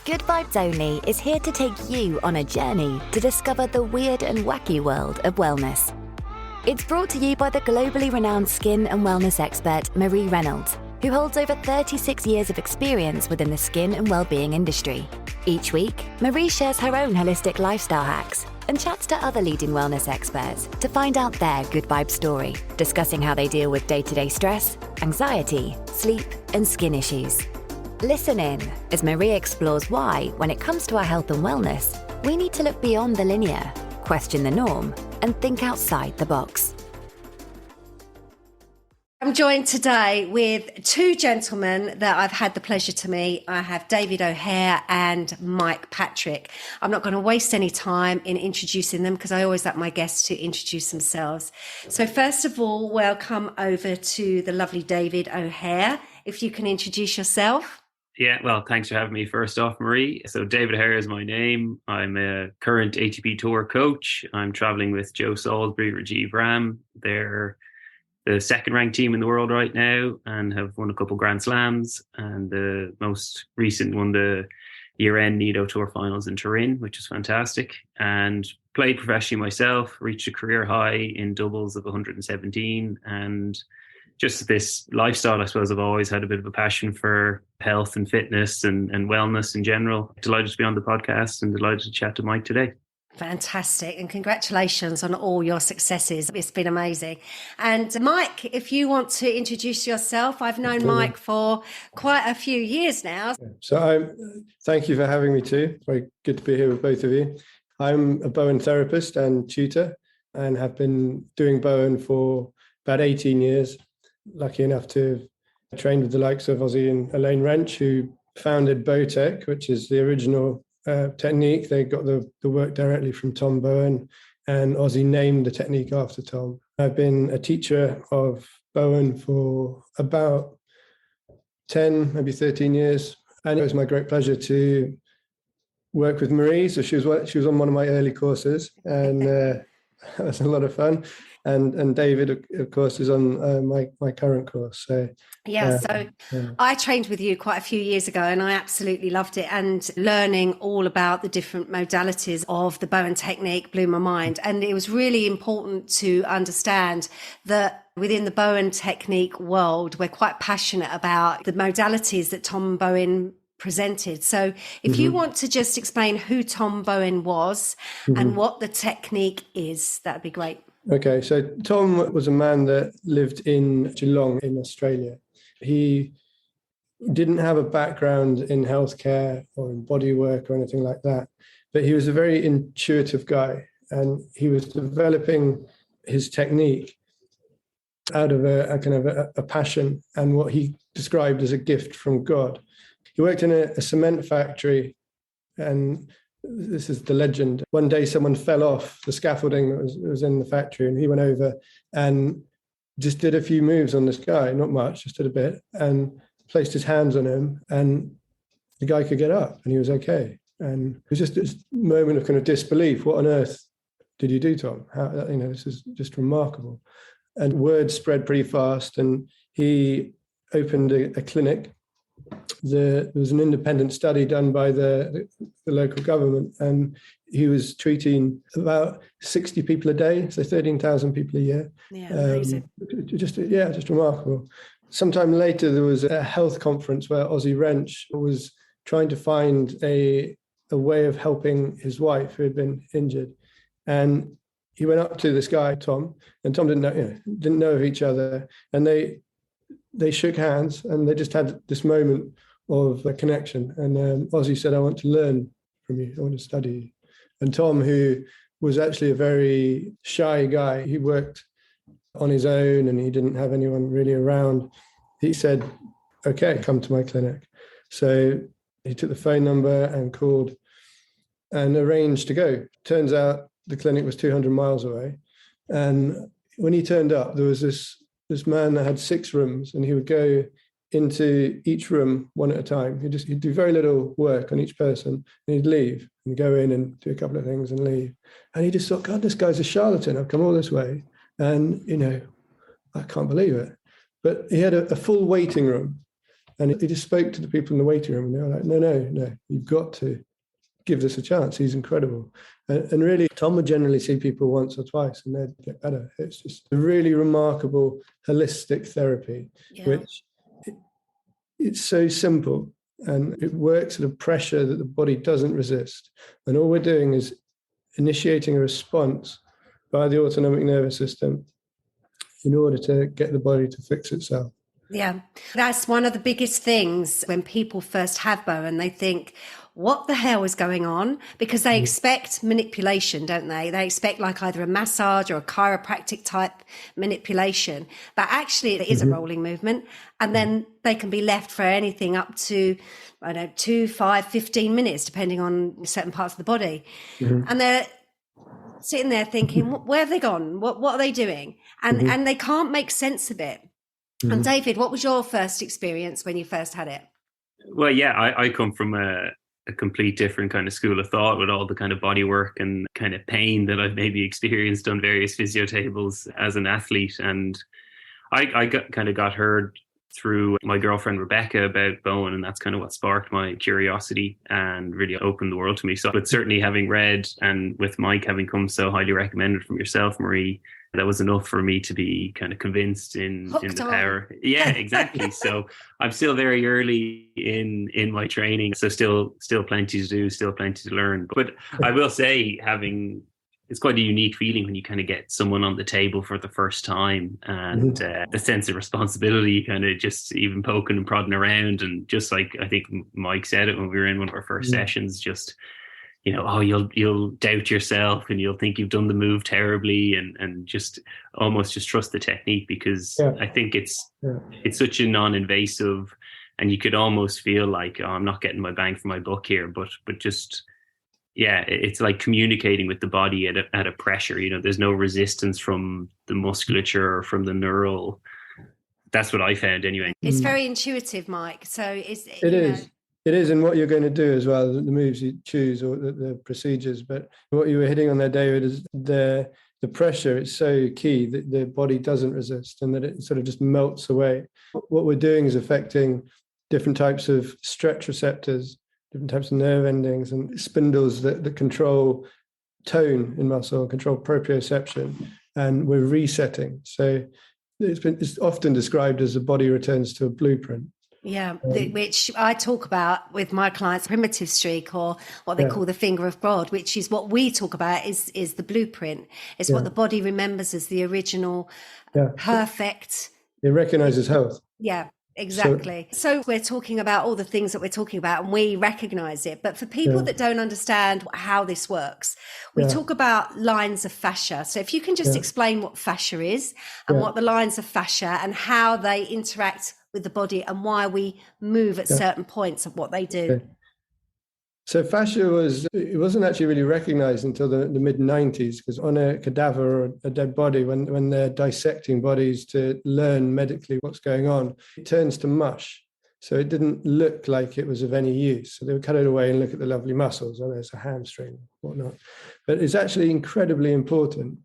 Good Vibes Only is here to take you on a journey to discover the weird and wacky world of wellness. It's brought to you by the globally renowned skin and wellness expert Marie Reynolds, who holds over 36 years of experience within the skin and wellbeing industry. Each week, Marie shares her own holistic lifestyle hacks and chats to other leading wellness experts to find out their good vibe story, discussing how they deal with day-to-day stress, anxiety, sleep, and skin issues. Listen in as Marie explores why, when it comes to our health and wellness, we need to look beyond the linear, question the norm, and think outside the box. I'm joined today with two gentlemen that I've had the pleasure to meet. I have David O'Hare and Mike Patrick. I'm not going to waste any time in introducing them because I always like my guests to introduce themselves. So first of all, welcome over to the lovely David O'Hare. If you can introduce yourself. Yeah, well, thanks for having me first off, Marie. So David O'Hare is my name. I'm a current ATP Tour coach. I'm traveling with Joe Salisbury Rajeev Ram. They're the second ranked team in the world right now and have won a couple Grand Slams. And the most recent won the year-end Nido Tour finals in Turin, which is fantastic. And played professionally myself, reached a career high in doubles of 117. And just this lifestyle, I suppose I've always had a bit of a passion for health and fitness and wellness in general. Delighted to be on the podcast and delighted to chat to Mike today. Fantastic. And congratulations on all your successes. It's been amazing. And Mike, if you want to introduce yourself, I've known Mike for quite a few years now. So thank you for having me too. Very good to be here with both of you. I'm a Bowen therapist and tutor and have been doing Bowen for about 18 years. Lucky enough to have trained with the likes of Ozzy and Elaine Wrench, who founded Bowtech, which is the original technique. They got the work directly from Tom Bowen, and Ozzy named the technique after Tom. I've been a teacher of Bowen for about 10, maybe 13 years, and it was my great pleasure to work with Marie. So she was on one of my early courses, and that was a lot of fun. And David, of course, is on my current course. So I trained with you quite a few years ago and I absolutely loved it. And learning all about the different modalities of the Bowen technique blew my mind. And it was really important to understand that within the Bowen technique world, we're quite passionate about the modalities that Tom Bowen presented. So if you want to just explain who Tom Bowen was and what the technique is, that'd be great. Okay, so Tom was a man that lived in Geelong in Australia. He didn't have a background in healthcare or in bodywork or anything like that, but he was a very intuitive guy, and he was developing his technique out of a kind of a passion and what he described as a gift from God. He worked in a cement factory, and this is the legend. One day someone fell off the scaffolding that was in the factory, and he went over and just did a few moves on this guy, not much, just did a bit, and placed his hands on him, and the guy could get up and he was okay. And it was just this moment of kind of disbelief. What on earth did you do, Tom? How, this is just remarkable. And word spread pretty fast, and he opened a clinic. There was an independent study done by the local government, and he was treating about 60 people a day, so 13,000 people a year. Yeah, amazing. Just remarkable. Sometime later, there was a health conference where Ozzy Wrench was trying to find a way of helping his wife who had been injured, and he went up to this guy, Tom, and Tom didn't know of each other, and they shook hands, and they just had this moment of a connection. And Ozzy said, "I want to learn from you. I want to study you." And Tom, who was actually a very shy guy, he worked on his own and he didn't have anyone really around. He said, "Okay, come to my clinic." So he took the phone number and called and arranged to go. Turns out the clinic was 200 miles away. And when he turned up, there was this man that had 6 rooms, and he would go into each room one at a time. He'd do very little work on each person, and he'd leave and go in and do a couple of things and leave. And he just thought, God, this guy's a charlatan. I've come all this way, and I can't believe it. But he had a full waiting room, And he just spoke to the people in the waiting room, and they were like, no, you've got to give this a chance. He's incredible. And really, Tom would generally see people once or twice and they'd get better. It's just a really remarkable holistic therapy, which it's so simple and it works at a pressure that the body doesn't resist. And all we're doing is initiating a response by the autonomic nervous system in order to get the body to fix itself. Yeah, that's one of the biggest things when people first have Bowen. They think, what the hell is going on? Because they expect manipulation, don't they? They expect like either a massage or a chiropractic type manipulation. But actually it is a rolling movement. And then they can be left for anything up to, 2, 5, 15 minutes, depending on certain parts of the body. And they're sitting there thinking, where have they gone? What are they doing? And they can't make sense of it. And David, what was your first experience when you first had it? Well, yeah, I come from a complete different kind of school of thought with all the kind of body work and kind of pain that I've maybe experienced on various physio tables as an athlete. And I got heard through my girlfriend Rebecca about Bowen, and that's kind of what sparked my curiosity and really opened the world to me. So, but certainly having read, and with Mike having come so highly recommended from yourself, Marie, that was enough for me to be kind of convinced in the power. Yeah, exactly. So I'm still very early in my training. So still plenty to do, still plenty to learn. But I will say it's quite a unique feeling when you kind of get someone on the table for the first time, and the sense of responsibility kind of just even poking and prodding around. And just like, I think Mike said it when we were in one of our first sessions, just, you'll doubt yourself and you'll think you've done the move terribly, and just almost just trust the technique, because I think it's such a non-invasive, and you could almost feel like, I'm not getting my bang for my buck here, but just, it's like communicating with the body at a pressure. There's no resistance from the musculature or from the neural. That's what I found anyway. It's very intuitive, Mike. So it is. It is, and what you're going to do as well, the moves you choose or the procedures. But what you were hitting on there, David, is the pressure is so key that the body doesn't resist and that it sort of just melts away. What we're doing is affecting different types of stretch receptors, different types of nerve endings and spindles that control tone in muscle, control proprioception, and we're resetting. So it's often described as the body returns to a blueprint. Yeah, which I talk about with my clients, primitive streak, or what they call the finger of God, which is what we talk about is the blueprint. It's what the body remembers as the original perfect. It recognizes health. Yeah, exactly. So we're talking about all the things that we're talking about and we recognize it. But for people that don't understand how this works, we talk about lines of fascia. So if you can just explain what fascia is and what the lines of fascia and how they interact with the body and why we move at certain points of what they do. Okay. So fascia wasn't actually really recognized until the mid-90s, because on a cadaver or a dead body, when they're dissecting bodies to learn medically what's going on, it turns to mush. So it didn't look like it was of any use. So they would cut it away and look at the lovely muscles. Oh, there's a hamstring, whatnot. But it's actually incredibly important.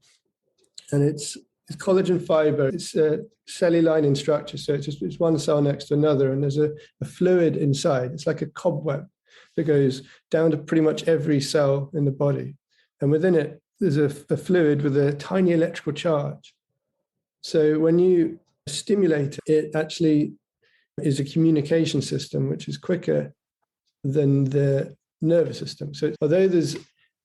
And it's collagen fiber. It's a celluline in structure. So it's one cell next to another. And there's a fluid inside. It's like a cobweb that goes down to pretty much every cell in the body. And within it, there's a fluid with a tiny electrical charge. So when you stimulate it, it actually is a communication system, which is quicker than the nervous system. So although there's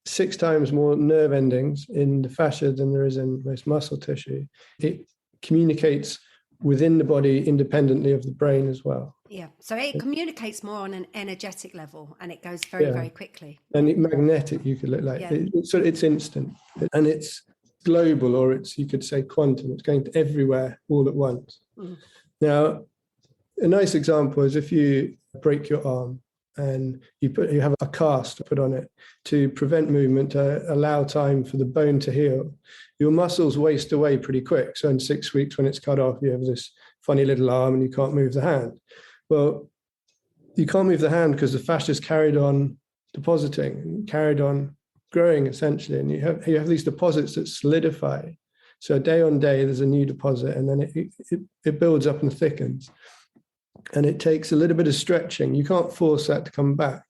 6 times more nerve endings in the fascia than there is in most muscle tissue, it communicates within the body independently of the brain as well. Yeah, so it communicates more on an energetic level and it goes very, very quickly. And magnetic, you could look like. It's instant. And it's global, or you could say quantum. It's going to everywhere all at once. Now, a nice example is if you break your arm and you have a cast put on it to prevent movement, to allow time for the bone to heal, your muscles waste away pretty quick. So in 6 weeks, when it's cut off, you have this funny little arm and you can't move the hand. Well, you can't move the hand because the fascia's carried on depositing, carried on growing essentially, and you have these deposits that solidify. So day on day, there's a new deposit, and then it builds up and thickens. And it takes a little bit of stretching. You can't force that to come back.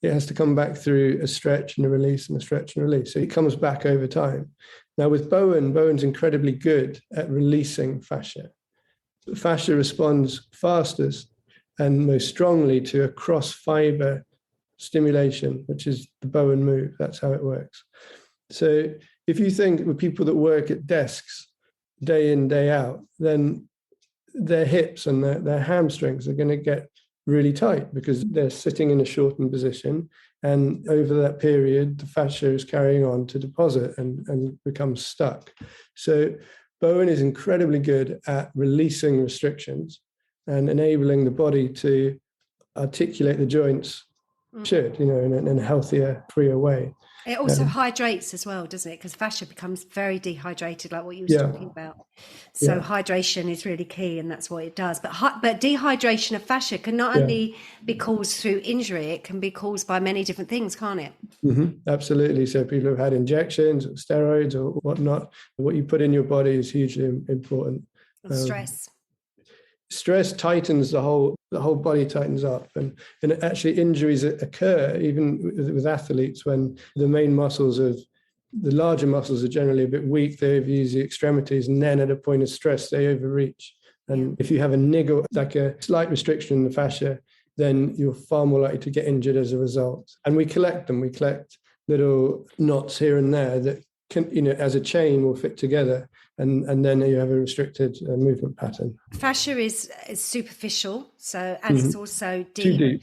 It has to come back through a stretch and a release and a stretch and a release. So it comes back over time. Now with Bowen's incredibly good at releasing fascia. Fascia responds fastest and most strongly to a cross-fiber stimulation, which is the Bowen move. That's how it works. So if you think with people that work at desks day in, day out, then their hips and their hamstrings are going to get really tight because they're sitting in a shortened position. And over that period, the fascia is carrying on to deposit and becomes stuck. So Bowen is incredibly good at releasing restrictions and enabling the body to articulate the joints in a healthier, freer way. It also hydrates as well, doesn't it? Because fascia becomes very dehydrated, like what you were talking about. So hydration is really key, and that's what it does. But dehydration of fascia can not only be caused through injury, it can be caused by many different things, can't it? Mm-hmm. Absolutely. So people have had injections or steroids or whatnot. What you put in your body is hugely important. Stress tightens the whole body tightens up, and actually injuries occur even with athletes when the larger muscles are generally a bit weak. They overuse the extremities, and then at a point of stress they overreach. And if you have a niggle, like a slight restriction in the fascia, then you're far more likely to get injured as a result. And we collect them. We collect little knots here and there that can, as a chain will fit together. And then you have a restricted movement pattern. Fascia is superficial, and it's also deep. Too deep.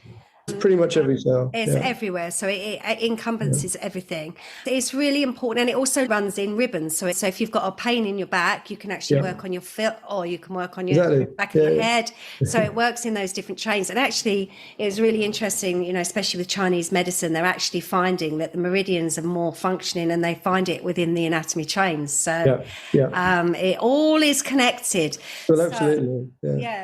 It's pretty much every cell. It's everywhere, so it encompasses everything. It's really important, and it also runs in ribbons. So if you've got a pain in your back, you can actually work on your foot, or you can work on your back of your head. So it works in those different chains. And actually, it was really interesting, especially with Chinese medicine, they're actually finding that the meridians are more functioning, and they find it within the anatomy chains. So it all is connected. Well, absolutely.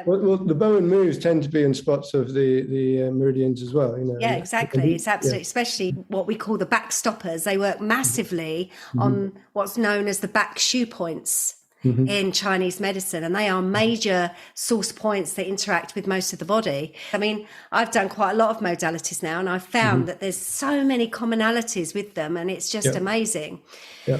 Well, the Bowen moves tend to be in spots of the meridians as well, exactly. It's absolutely, especially what we call the back stoppers. They work massively on what's known as the back shoe points in Chinese medicine, and they are major source points that interact with most of the body. I mean, I've done quite a lot of modalities now, and I've found that there's so many commonalities with them, and it's just amazing.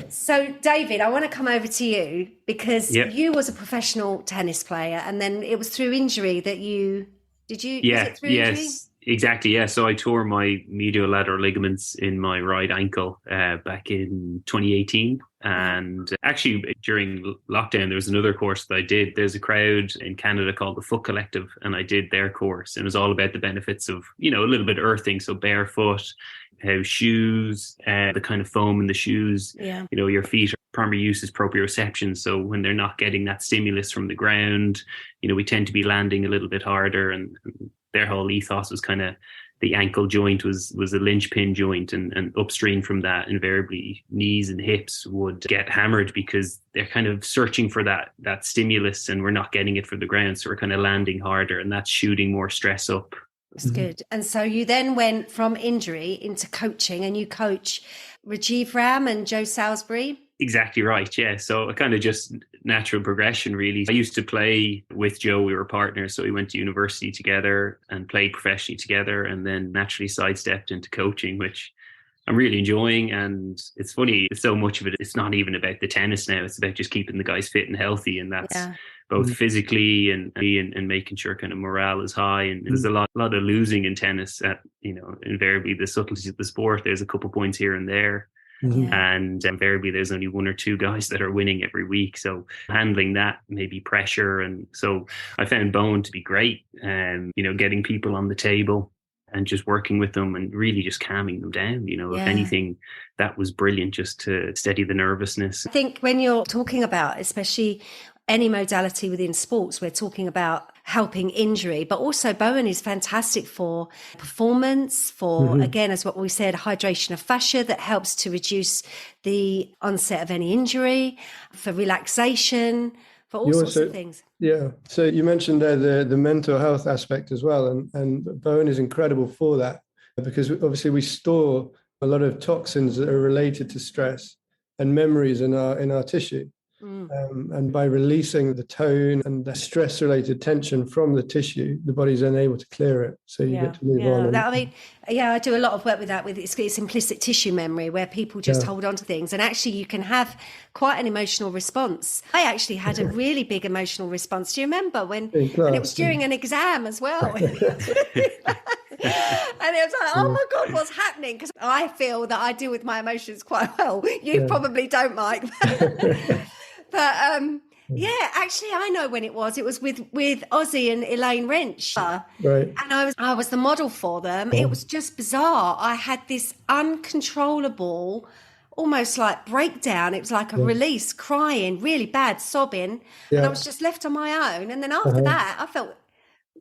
So David, I want to come over to you because you was a professional tennis player, and then it was through injury that was it through injury? Exactly, yeah. So I tore my medial lateral ligaments in my right ankle back in 2018. And actually, during lockdown, there was another course that I did. There's a crowd in Canada called the Foot Collective, and I did their course. And it was all about the benefits of, a little bit earthing. So barefoot, how shoes, the kind of foam in the shoes, your feet, primary use is proprioception. So when they're not getting that stimulus from the ground, we tend to be landing a little bit harder, and their whole ethos was kind of the ankle joint was a linchpin joint, and upstream from that, invariably knees and hips would get hammered because they're kind of searching for that stimulus, and we're not getting it from the ground. So we're kind of landing harder, and that's shooting more stress up. That's good. And so you then went from injury into coaching, and you coach Rajeev Ram and Joe Salisbury. Exactly right. Yeah. So a kind of just natural progression, really. I used to play with Joe. We were partners. So we went to university together and played professionally together, and then naturally sidestepped into coaching, which I'm really enjoying. And it's funny, so much of it, it's not even about the tennis now. It's about just keeping the guys fit and healthy. And that's both physically and making sure kind of morale is high. And there's a lot of losing in tennis at, invariably the subtleties of the sport. There's a couple points here and there. And invariably there's only one or two guys that are winning every week. So handling that, maybe pressure. And so I found Bowen to be great, and, getting people on the table and just working with them and really just calming them down. If anything, that was brilliant, just to steady the nervousness. I think when you're talking about, especially any modality within sports, we're talking about helping injury, but also Bowen is fantastic for performance, for, again, as what we said, hydration of fascia that helps to reduce the onset of any injury, for relaxation, for all sorts of things. Yeah. So you mentioned there the mental health aspect as well. And Bowen is incredible for that, because obviously we store a lot of toxins that are related to stress and memories in our tissue. And by releasing the tone and the stress-related tension from the tissue, the body's then able to clear it. So you get to move on. I do a lot of work with that, with it's implicit tissue memory, where people just hold on to things. And actually you can have quite an emotional response. I actually had a really big emotional response. Do you remember when and it was during an exam as well? And it was like, oh my God, what's happening? Because I feel that I deal with my emotions quite well. You probably don't, Mike. But actually, I know when it was. It was with Ozzy and Elaine Wrench. Right. And I was the model for them. It was just bizarre. I had this uncontrollable, almost like breakdown. It was like a release, crying, really bad, sobbing. And I was just left on my own. And then after that, I felt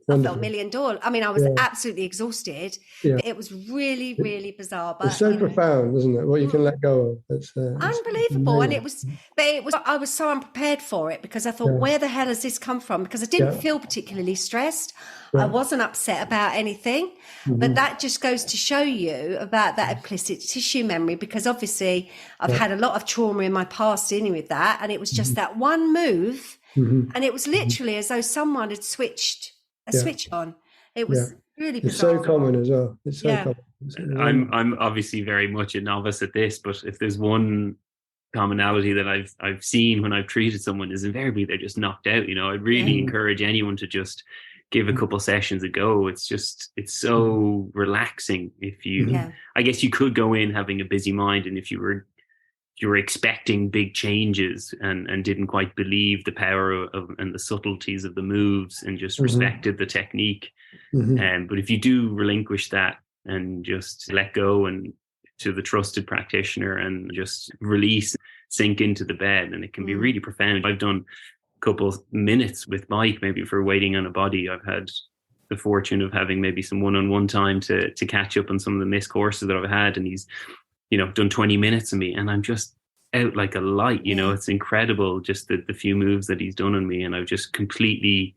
$1 million. I mean, I was absolutely exhausted. Yeah. It was really, really bizarre. But it's so profound, isn't it? What you can let go of. It's unbelievable. And it was, I was so unprepared for it, because I thought, where the hell has this come from? Because I didn't feel particularly stressed. I wasn't upset about anything. But that just goes to show you about that implicit tissue memory, because obviously I've had a lot of trauma in my past dealing with that. And it was just that one move. And it was literally as though someone had switched a switch on. It was really bizarre. It's so common as well. It's so common. I'm obviously very much a novice at this, but if there's one commonality that I've seen when I've treated someone, is invariably they're just knocked out. You know, I'd really encourage anyone to just give a couple sessions a go. It's so relaxing. If you, I guess you could go in having a busy mind, and if you were expecting big changes and didn't quite believe the power of and the subtleties of the moves, and just respected the technique. But if you do relinquish that and just let go and to the trusted practitioner and just release, sink into the bed, and it can be really profound. I've done a couple minutes with Mike, maybe for waiting on a body. I've had the fortune of having maybe some one-on-one time to catch up on some of the missed courses that I've had, and he's done 20 minutes of me, and I'm just out like a light. It's incredible, just the few moves that he's done on me, and I've just completely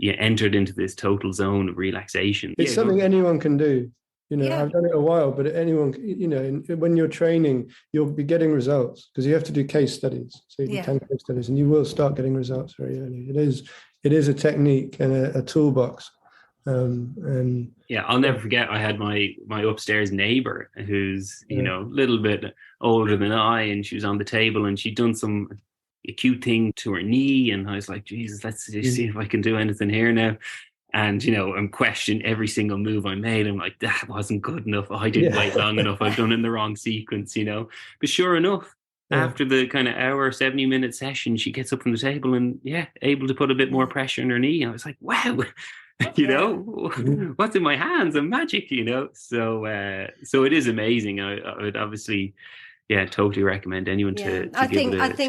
entered into this total zone of relaxation. It's something anyone can do. I've done it a while, but anyone, when you're training, you'll be getting results, because you have to do case studies. So you do 10 case studies, and you will start getting results very early. It is a technique and a toolbox. And I'll never forget, I had my upstairs neighbor who's a little bit older than I, and she was on the table and she'd done some acute thing to her knee, and I was like, Jesus, let's see if I can do anything here now. And I'm questioning every single move I made. I'm like, that wasn't good enough. I didn't wait long enough. I've done it in the wrong sequence. But sure enough, after the kind of hour 70-minute session, she gets up from the table and able to put a bit more pressure on her knee. I was like, wow. What's in my hands? I'm magic, So it is amazing. I would obviously, totally recommend anyone to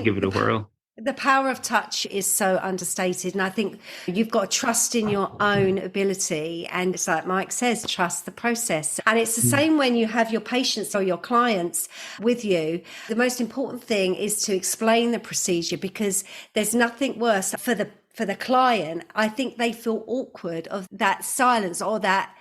give it a whirl. The power of touch is so understated. And I think you've got to trust in your own ability. And it's like Mike says, trust the process. And it's the same when you have your patients or your clients with you. The most important thing is to explain the procedure, because there's nothing worse for the client. I think they feel awkward of that silence or that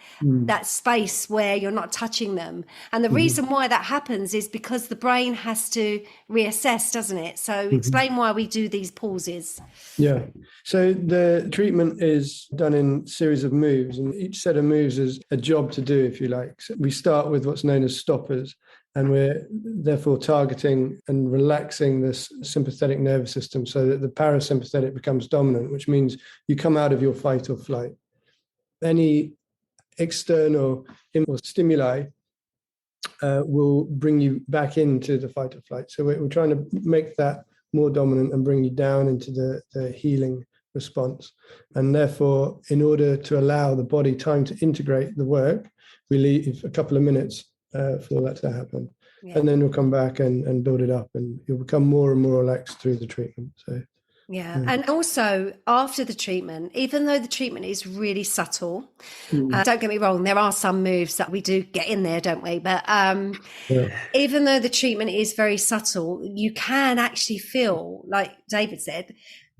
space where you're not touching them. And the reason why that happens is because the brain has to reassess, doesn't it? So explain why we do these pauses. Yeah. So the treatment is done in a series of moves, and each set of moves is a job to do, if you like. So we start with what's known as stoppers, and we're therefore targeting and relaxing this sympathetic nervous system so that the parasympathetic becomes dominant, which means you come out of your fight or flight. Any external stimuli will bring you back into the fight or flight. So we're trying to make that more dominant and bring you down into the healing response. And therefore, in order to allow the body time to integrate the work, we leave a couple of minutes for that to happen. And then we'll come back and build it up, and you'll become more and more relaxed through the treatment. So and also after the treatment, even though the treatment is really subtle, don't get me wrong, there are some moves that we do get in there, don't we? But even though the treatment is very subtle, you can actually feel, like David said,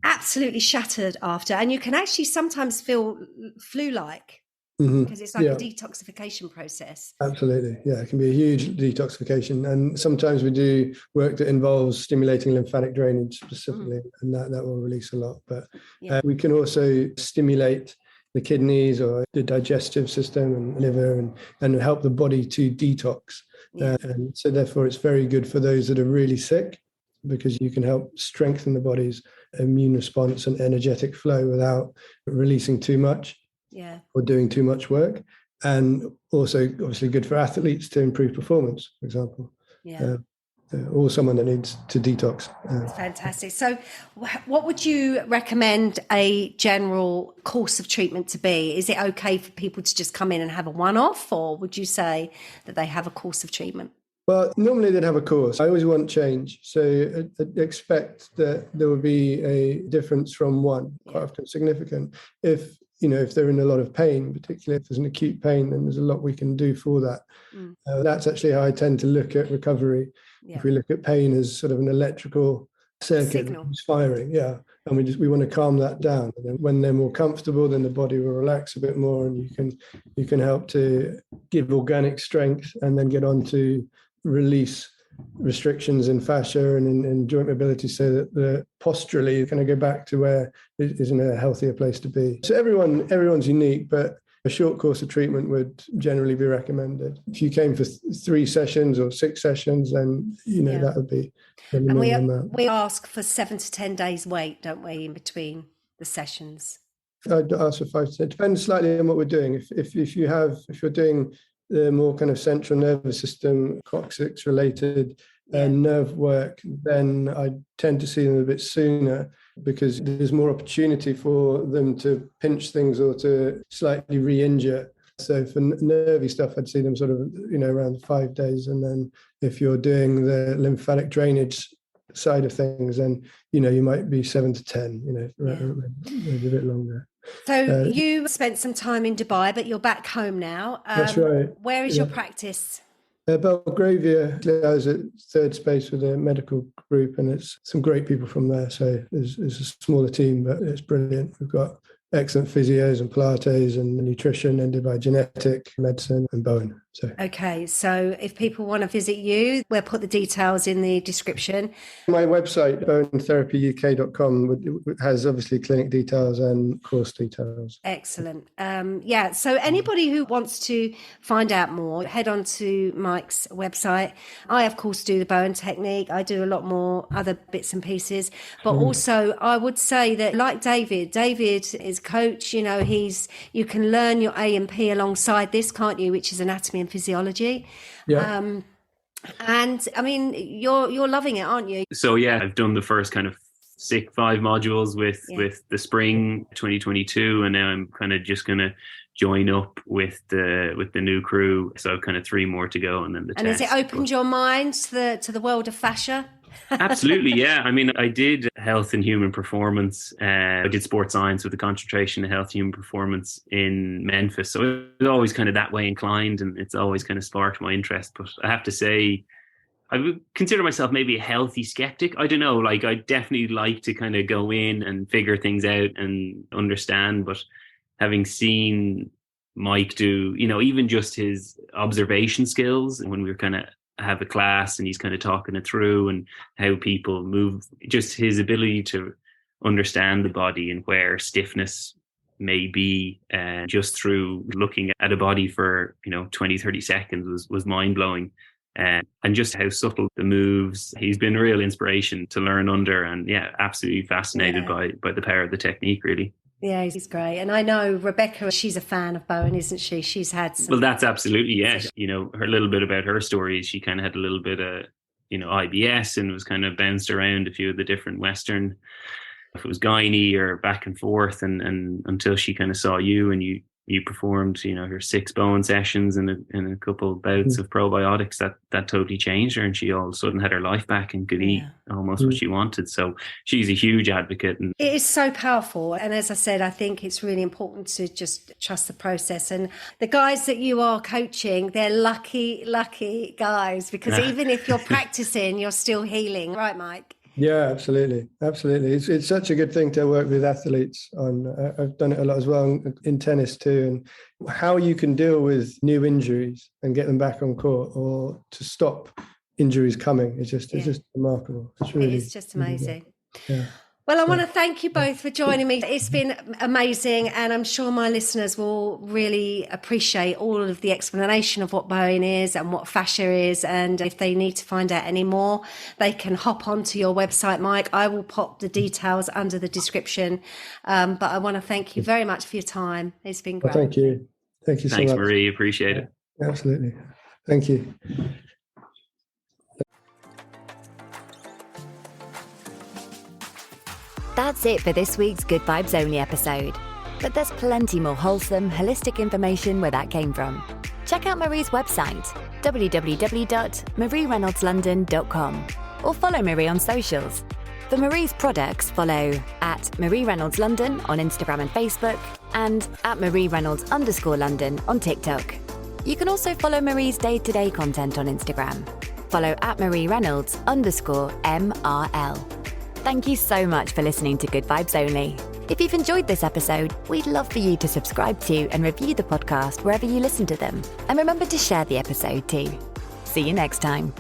absolutely shattered after, and you can actually sometimes feel flu-like. Because it's like a detoxification process. Absolutely. Yeah, it can be a huge detoxification. And sometimes we do work that involves stimulating lymphatic drainage specifically, and that will release a lot. But we can also stimulate the kidneys or the digestive system and liver and help the body to detox. And so therefore it's very good for those that are really sick, because you can help strengthen the body's immune response and energetic flow without releasing too much or doing too much work. And also obviously good for athletes to improve performance, for example. Or someone that needs to detox. That's fantastic. So what would you recommend a general course of treatment to be? Is it okay for people to just come in and have a one-off, or would you say that they have a course of treatment? Well, normally they'd have a course. I always want change. So I expect that there would be a difference from one, quite often significant. If they're in a lot of pain, particularly if there's an acute pain, then there's a lot we can do for that. That's actually how I tend to look at recovery. If we look at pain as sort of an electrical circuit that's firing, and we want to calm that down. And then when they're more comfortable, then the body will relax a bit more, and you can help to give organic strength, and then get on to release restrictions in fascia and in joint mobility, so that the posturally you're going to go back to where it is in a healthier place to be. So everyone's unique, but a short course of treatment would generally be recommended. If you came for 3 sessions or 6 sessions, then that would be the minimum amount. We ask for 7 to 10 days wait, don't we, in between the sessions? I'd ask for 5 to 10. It depends slightly on what we're doing. If you're doing the more kind of central nervous system, coccyx related nerve work, then I tend to see them a bit sooner, because there's more opportunity for them to pinch things or to slightly re-injure. So for nervy stuff, I'd see them sort of, around 5 days. And then if you're doing the lymphatic drainage side of things, then, you might be 7 to 10, maybe a bit longer. So you spent some time in Dubai, but you're back home now. That's right. Where is your practice? Belgravia. I was at Third Space with a medical group, and it's some great people from there. So it's a smaller team, but it's brilliant. We've got excellent physios and Pilates and nutrition, ended by genetic medicine and Bowen. Okay, so if people want to visit you, we'll put the details in the description. My website, bowentherapyuk.com, has obviously clinic details and course details. Excellent. So anybody who wants to find out more, head on to Mike's website. I, of course, do the Bowen technique. I do a lot more other bits and pieces. But also, I would say that, like David is coach. You can learn your A&P alongside this, can't you, which is anatomy and physiology. And I mean, you're loving it, aren't you? So I've done the first kind of 5 modules with the spring 2022, and now I'm kind of just going to join up with the new crew. So kind of 3 more to go, and then the test. And has it opened your mind to the world of fascia? Absolutely, yeah. I mean, I did health and human performance. I did sports science with a concentration in health and human performance in Memphis. So it was always kind of that way inclined, and it's always kind of sparked my interest. But I have to say, I would consider myself maybe a healthy skeptic. I don't know, I definitely like to kind of go in and figure things out and understand. But having seen Mike do, even just his observation skills, when we were kind of have a class and he's kind of talking it through and how people move, just his ability to understand the body and where stiffness may be, just through looking at a body for 20-30 seconds was mind-blowing. And just how subtle the moves. He's been a real inspiration to learn under, and absolutely fascinated by the power of the technique, really. Yeah, he's great. And I know Rebecca, she's a fan of Bowen, isn't she? She's had some... Well, that's absolutely, yeah. Her little bit about her story is she kind of had a little bit of, IBS, and was kind of bounced around a few of the different Western, if it was gynae or back and forth, and until she kind of saw you, and you performed, her 6 Bowen sessions and a couple of bouts of probiotics, that totally changed her, and she all of a sudden had her life back and could eat almost what she wanted. So she's a huge advocate. And it is so powerful. And as I said, I think it's really important to just trust the process. And the guys that you are coaching, they're lucky guys, because even if you're practicing, you're still healing. Right, Mike? Yeah, absolutely. Absolutely. It's such a good thing to work with athletes on. I've done it a lot as well in tennis too. And how you can deal with new injuries and get them back on court, or to stop injuries coming. It's just remarkable. It's just amazing. Yeah. Well, I want to thank you both for joining me. It's been amazing, and I'm sure my listeners will really appreciate all of the explanation of what Bowen is and what fascia is. And if they need to find out any more, they can hop onto your website, Mike. I will pop the details under the description. But I want to thank you very much for your time. It's been great. Well, thank you. Thank you so much. Thanks, Marie. Appreciate it. Absolutely. Thank you. That's it for this week's Good Vibes Only episode. But there's plenty more wholesome, holistic information where that came from. Check out Marie's website, www.mariereynolds.london.com, or follow Marie on socials. For Marie's products, follow at Marie Reynolds London on Instagram and Facebook, and at Marie Reynolds_London on TikTok. You can also follow Marie's day-to-day content on Instagram. Follow at Marie Reynolds_MRL. Thank you so much for listening to Good Vibes Only. If you've enjoyed this episode, we'd love for you to subscribe to and review the podcast wherever you listen to them. And remember to share the episode too. See you next time.